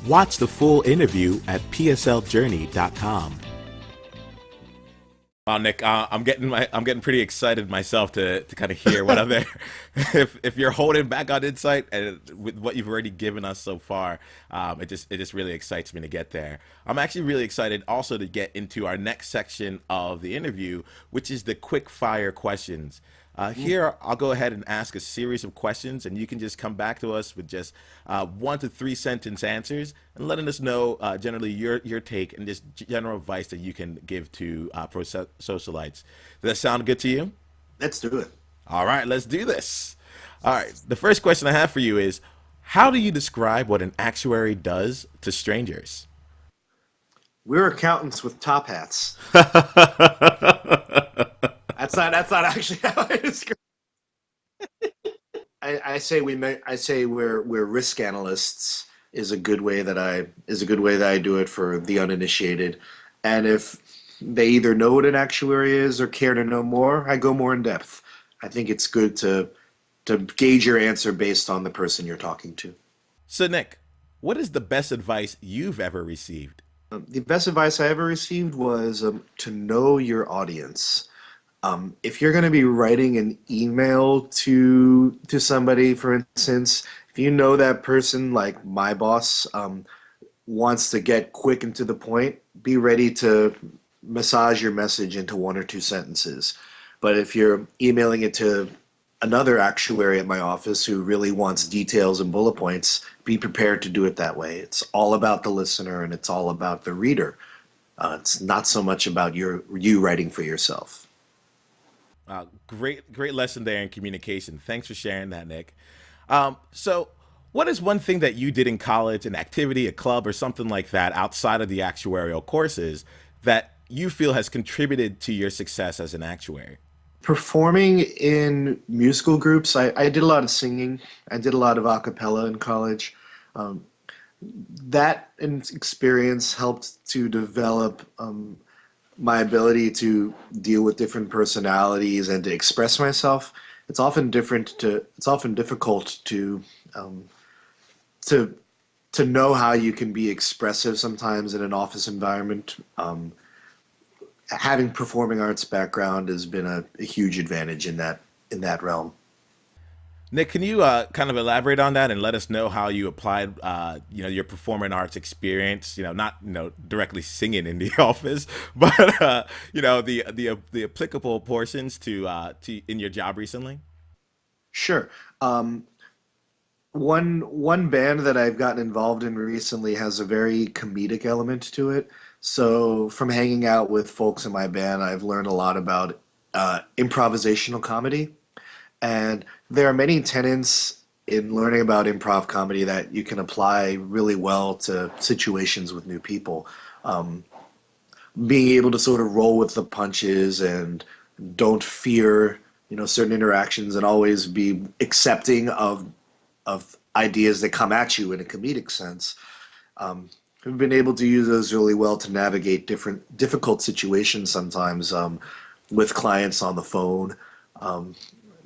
Watch the full interview at psljourney.com. Wow, Nick, I'm getting pretty excited myself to kind of hear what other if you're holding back on insight and with what you've already given us so far, it just really excites me to get there. I'm actually really excited also to get into our next section of the interview, which is the quick fire questions. Here, I'll go ahead and ask a series of questions, and you can just come back to us with just 1 to 3 sentence answers and letting us know generally your take and just general advice that you can give to pro-socialites. Does that sound good to you? Let's do it. All right, let's do this. All right, the first question I have for you is, how do you describe what an actuary does to strangers? We're accountants with top hats. That's not actually how I describe it. I say we're risk analysts is a good way that I do it for the uninitiated. And if they either know what an actuary is or care to know more, I go more in depth. I think it's good to gauge your answer based on the person you're talking to. So, Nick, what is the best advice you've ever received? The best advice I ever received was to know your audience. If you're going to be writing an email to somebody, for instance, if you know that person, like my boss, wants to get quick and to the point, be ready to massage your message into 1 or 2 sentences. But if you're emailing it to another actuary at my office who really wants details and bullet points, be prepared to do it that way. It's all about the listener and it's all about the reader. It's not so much about you writing for yourself. Great lesson there in communication. Thanks for sharing that, Nick. So what is one thing that you did in college, an activity, a club, or something like that outside of the actuarial courses that you feel has contributed to your success as an actuary? Performing in musical groups, I did a lot of singing. I did a lot of a cappella in college. That experience helped to develop my ability to deal with different personalities and to express myself. It's often difficult to know how you can be expressive sometimes in an office environment. Having performing arts background has been a huge advantage in that realm. Nick, can you kind of elaborate on that and let us know how you applied, your performing arts experience? Not directly singing in the office, but the applicable portions to in your job recently. Sure. One band that I've gotten involved in recently has a very comedic element to it. So from hanging out with folks in my band, I've learned a lot about improvisational comedy. And there are many tenets in learning about improv comedy that you can apply really well to situations with new people. Being able to sort of roll with the punches and don't fear, certain interactions and always be accepting of ideas that come at you in a comedic sense. I've been able to use those really well to navigate difficult situations sometimes with clients on the phone.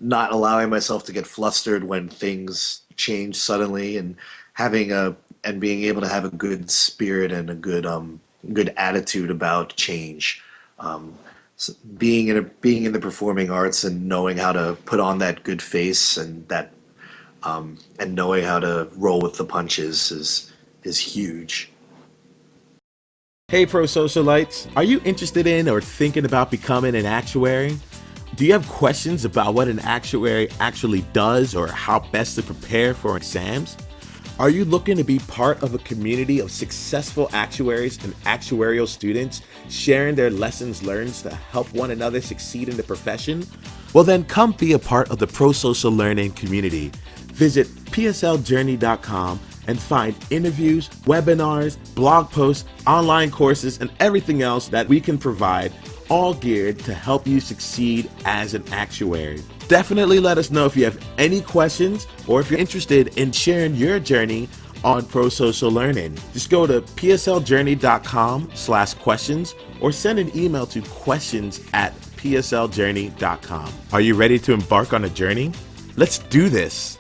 Not allowing myself to get flustered when things change suddenly, and being able to have a good spirit and a good attitude about change. So being in the performing arts and knowing how to put on that good face and knowing how to roll with the punches is huge. Hey, pro-socialites, are you interested in or thinking about becoming an actuary? Do you have questions about what an actuary actually does or how best to prepare for exams? Are you looking to be part of a community of successful actuaries and actuarial students sharing their lessons learned to help one another succeed in the profession? Well, then come be a part of the ProSocial Learning community. Visit psljourney.com and find interviews, webinars, blog posts, online courses, and everything else that we can provide, all geared to help you succeed as an actuary. Definitely let us know if you have any questions or if you're interested in sharing your journey on ProSocial Learning. Just go to psljourney.com/questions or send an email to questions@psljourney.com. Are you ready to embark on a journey? Let's do this.